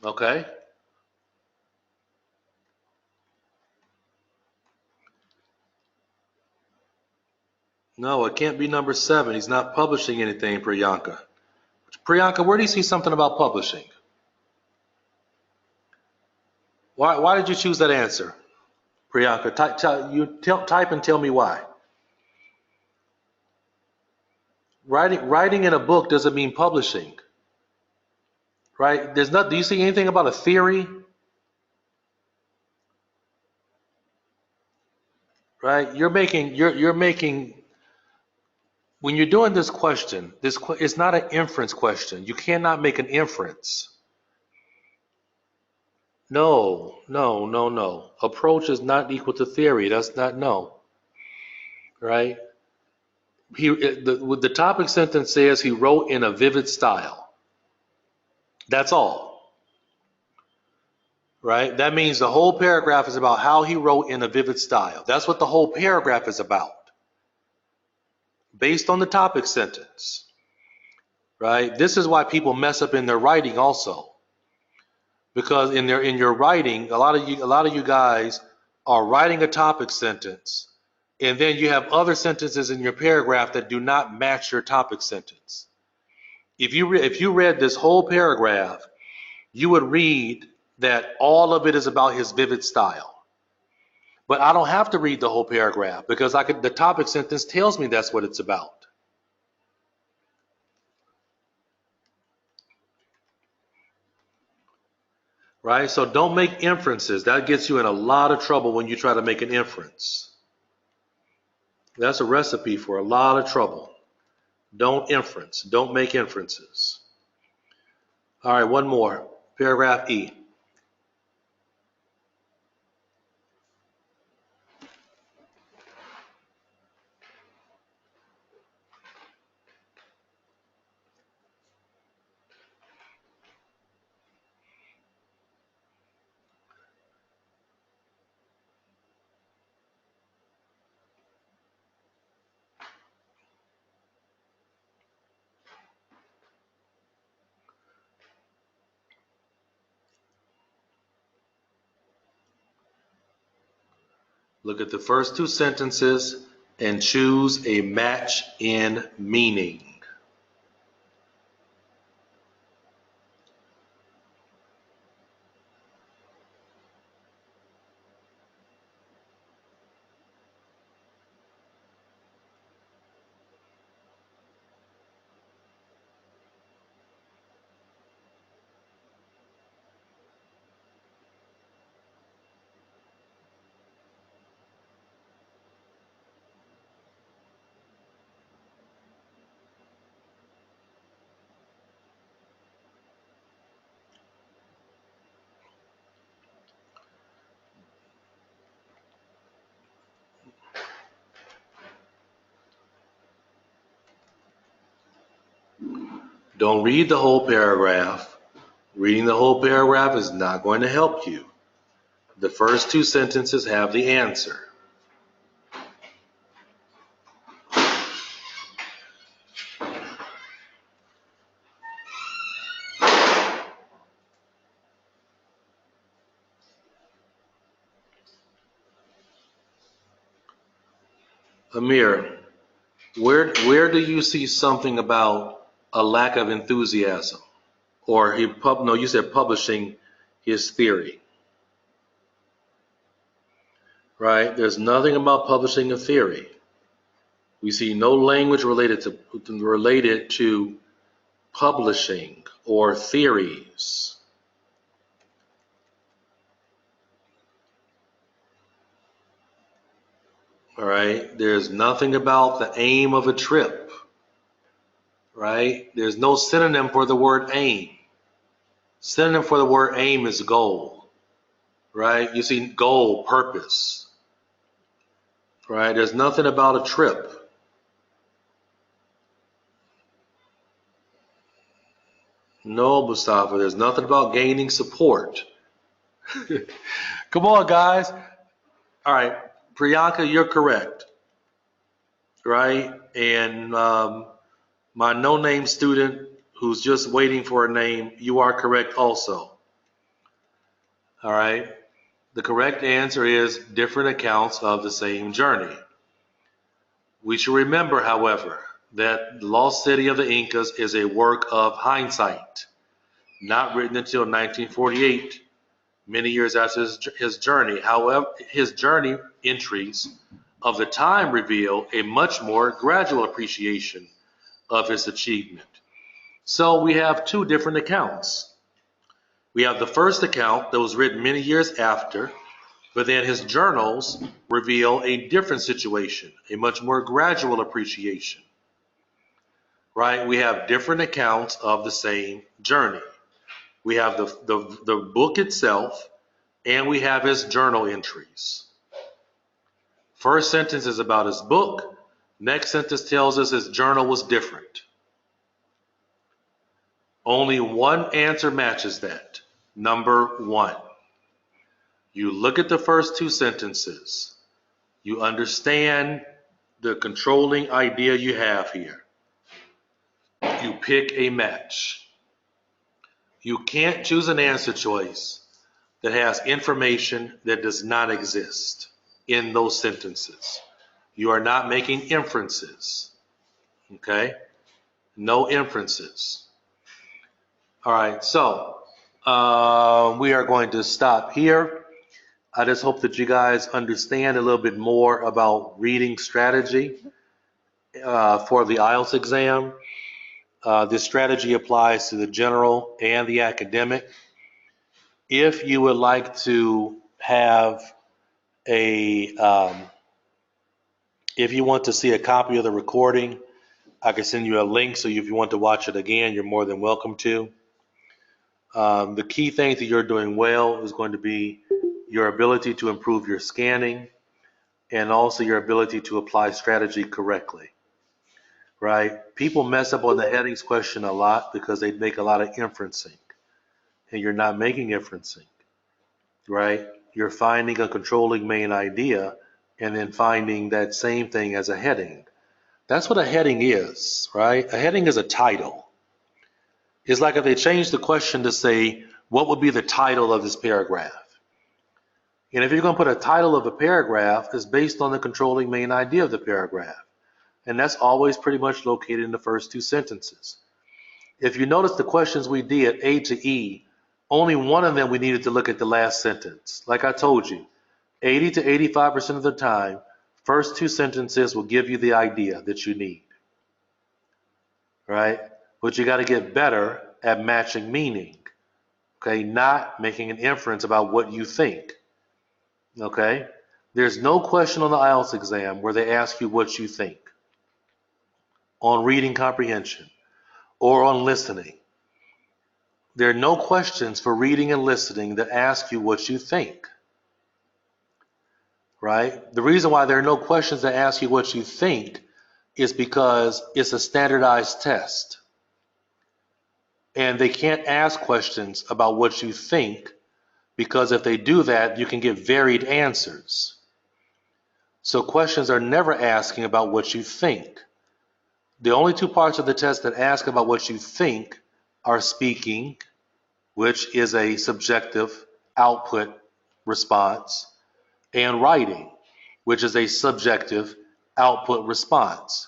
Okay. No, it can't be number 7. He's not publishing anything, Priyanka. Priyanka, where do you see something about publishing? Why did you choose that answer? Priyanka, type and tell me why. Writing in a book doesn't mean publishing, right? There's not. Do you see anything about a theory, right? You're making when you're doing this question. It's not an inference question. You cannot make an inference. No, no, no, no. Approach is not equal to theory. That's not no, right? The topic sentence says he wrote in a vivid style. That's all, right? That means the whole paragraph is about how he wrote in a vivid style. That's what the whole paragraph is about, based on the topic sentence, right? This is why people mess up in their writing also, because in your writing, a lot of you guys are writing a topic sentence, and then you have other sentences in your paragraph that do not match your topic sentence. If you read this whole paragraph, you would read that all of it is about his vivid style. But I don't have to read the whole paragraph because the topic sentence tells me that's what it's about. Right? So don't make inferences. That gets you in a lot of trouble when you try to make an inference. That's a recipe for a lot of trouble. Don't inference. Don't make inferences. All right, one more. Paragraph E. Look at the first two sentences and choose a match in meaning. Don't read the whole paragraph. Reading the whole paragraph is not going to help you. The first two sentences have the answer. Amir, where do you see something about a lack of enthusiasm? Or no, you said publishing his theory, right? There's nothing about publishing a theory. We see no language related to publishing or theories. All right. There's nothing about the aim of a trip, right? There's no synonym for the word aim. Synonym for the word aim is goal, right? You see goal, purpose, right? There's nothing about a trip. No, Mustafa, there's nothing about gaining support. Come on, guys. All right, Priyanka, you're correct, right? And my no-name student who's just waiting for a name, you are correct also. All right. The correct answer is different accounts of the same journey. We should remember, however, that The Lost City of the Incas is a work of hindsight, not written until 1948, many years after his journey. However, his journey entries of the time reveal a much more gradual appreciation of his achievement. So we have two different accounts. We have the first account that was written many years after, but then his journals reveal a different situation, a much more gradual appreciation, right? We have different accounts of the same journey. We have the book itself, and we have his journal entries. First sentence is about his book. Next sentence tells us his journal was different. Only one answer matches that. Number one. You look at the first two sentences. You understand the controlling idea you have here. You pick a match. You can't choose an answer choice that has information that does not exist in those sentences. You are not making inferences. Okay? No inferences. All right, so we are going to stop here. I just hope that you guys understand a little bit more about reading strategy for the IELTS exam. This strategy applies to the general and the academic. If you would like to have if you want to see a copy of the recording, I can send you a link. So if you want to watch it again, you're more than welcome to. The key things that you're doing well is going to be your ability to improve your scanning and also your ability to apply strategy correctly, right? People mess up on the headings question a lot because they make a lot of inferencing, and you're not making inferencing, right? You're finding a controlling main idea and then finding that same thing as a heading. That's what a heading is, right? A heading is a title. It's like if they changed the question to say, what would be the title of this paragraph? And if you're going to put a title of a paragraph, it's based on the controlling main idea of the paragraph. And that's always pretty much located in the first two sentences. If you notice the questions we did, A to E, only one of them we needed to look at the last sentence. Like I told you, 80 to 85% of the time, first two sentences will give you the idea that you need, right? But you got to get better at matching meaning, okay? Not making an inference about what you think, okay? There's no question on the IELTS exam where they ask you what you think on reading comprehension or on listening. There are no questions for reading and listening that ask you what you think, right? The reason why there are no questions that ask you what you think is because it's a standardized test. And they can't ask questions about what you think because if they do that, you can get varied answers. So questions are never asking about what you think. The only two parts of the test that ask about what you think are speaking, which is a subjective output response, and writing, which is a subjective output response.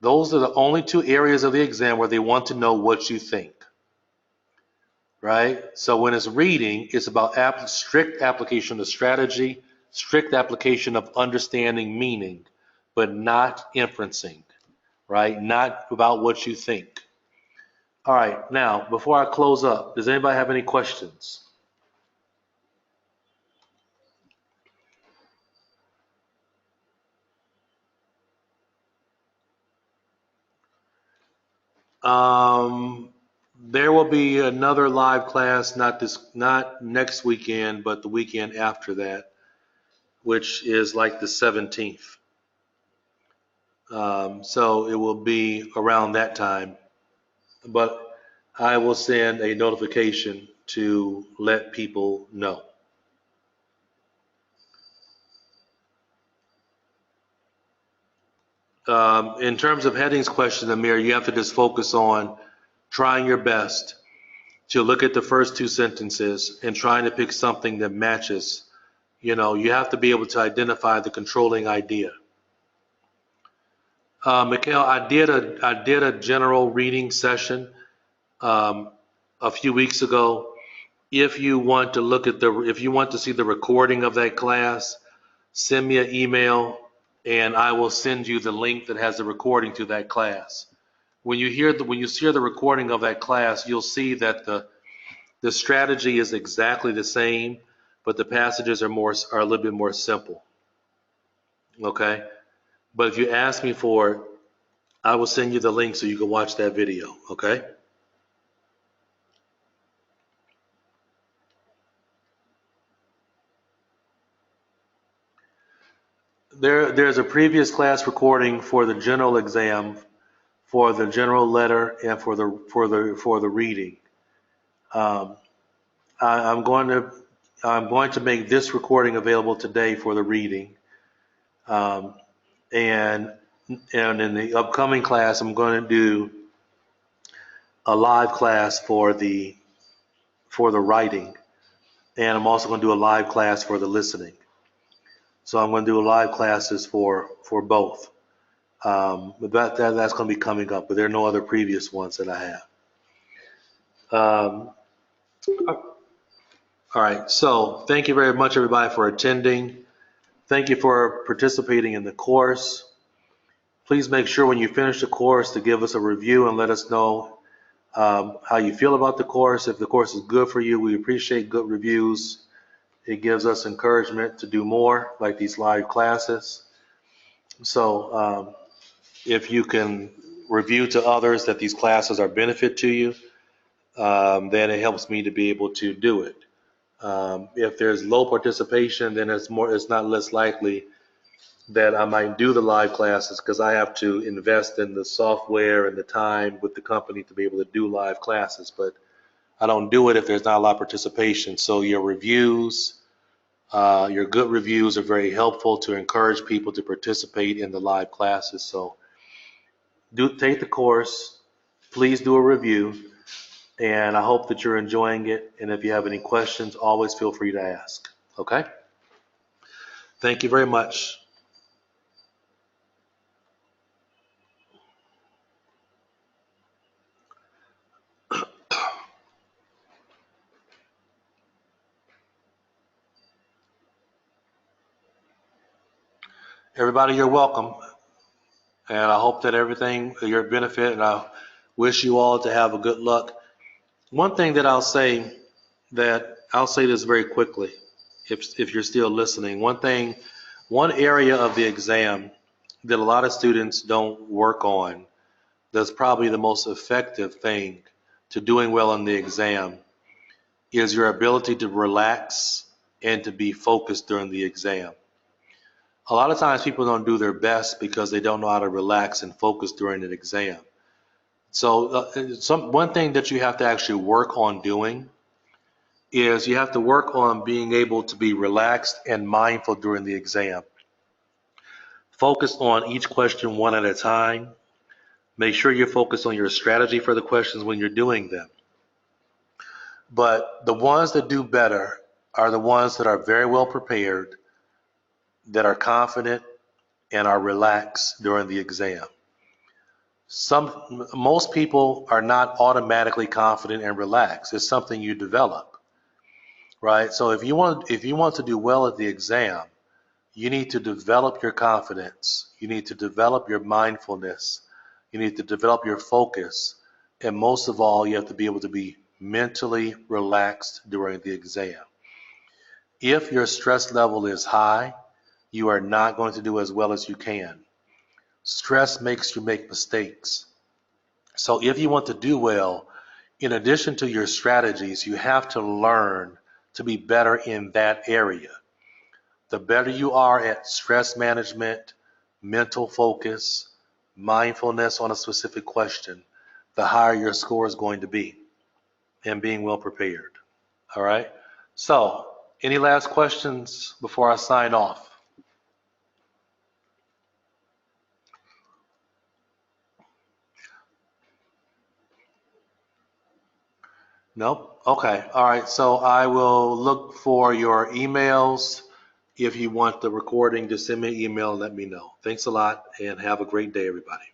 Those are the only two areas of the exam where they want to know what you think, right? So when it's reading, it's about strict application of strategy, strict application of understanding meaning, but not inferencing, right? Not about what you think. All right, now, before I close up, does anybody have any questions? Um, there will be another live class, not next weekend, but the weekend after that, which is like the 17th. So it will be around that time. But I will send a notification to let people know. In terms of headings question, Amir, you have to just focus on trying your best to look at the first two sentences and trying to pick something that matches. You have to be able to identify the controlling idea. Mikhail, I did a general reading session um, a few weeks ago. If you want to if you want to see the recording of that class, send me an email and I will send you the link that has the recording to that class. When you hear the recording of that class, you'll see that the strategy is exactly the same, but the passages are a little bit more simple. Okay? But if you ask me for it, I will send you the link so you can watch that video. Okay? There's a previous class recording for the general exam, for the general letter, and for the reading. Um, I'm going to make this recording available today for the reading, um, and in the upcoming class, I'm going to do a live class for the writing, and I'm also going to do a live class for the listening. So I'm going to do live classes for both. But that's going to be coming up, but there are no other previous ones that I have. Um, all right, so thank you very much, everybody, for attending. Thank you for participating in the course. Please make sure when you finish the course to give us a review and let us know how you feel about the course. If the course is good for you, we appreciate good reviews. It gives us encouragement to do more, like these live classes. So if you can review to others that these classes are benefit to you, then it helps me to be able to do it. If there's low participation, then it's not less likely that I might do the live classes because I have to invest in the software and the time with the company to be able to do live classes. But I don't do it if there's not a lot of participation. So your reviews, your good reviews are very helpful to encourage people to participate in the live classes. So take the course, please do a review, and I hope that you're enjoying it. And if you have any questions, always feel free to ask. Okay? Thank you very much. Everybody, you're welcome. And I hope that everything your benefit, and I wish you all to have a good luck. One thing that I'll say this very quickly, if you're still listening. One area of the exam that a lot of students don't work on, that's probably the most effective thing to doing well on the exam, is your ability to relax and to be focused during the exam. A lot of times people don't do their best because they don't know how to relax and focus during an exam. So one thing that you have to actually work on doing is you have to work on being able to be relaxed and mindful during the exam. Focus on each question one at a time. Make sure you're focused on your strategy for the questions when you're doing them. But the ones that do better are the ones that are very well prepared, that are confident, and are relaxed during the exam. Most people are not automatically confident and relaxed. It's something you develop, right? So if you want to do well at the exam, you need to develop your confidence. You need to develop your mindfulness. You need to develop your focus. And most of all, you have to be able to be mentally relaxed during the exam. If your stress level is high, you are not going to do as well as you can. Stress makes you make mistakes. So if you want to do well, in addition to your strategies, you have to learn to be better in that area. The better you are at stress management, mental focus, mindfulness on a specific question, the higher your score is going to be, and being well prepared. All right? So, any last questions before I sign off? Nope. Okay. All right. So I will look for your emails. If you want the recording, just send me an email and let me know. Thanks a lot and have a great day, everybody.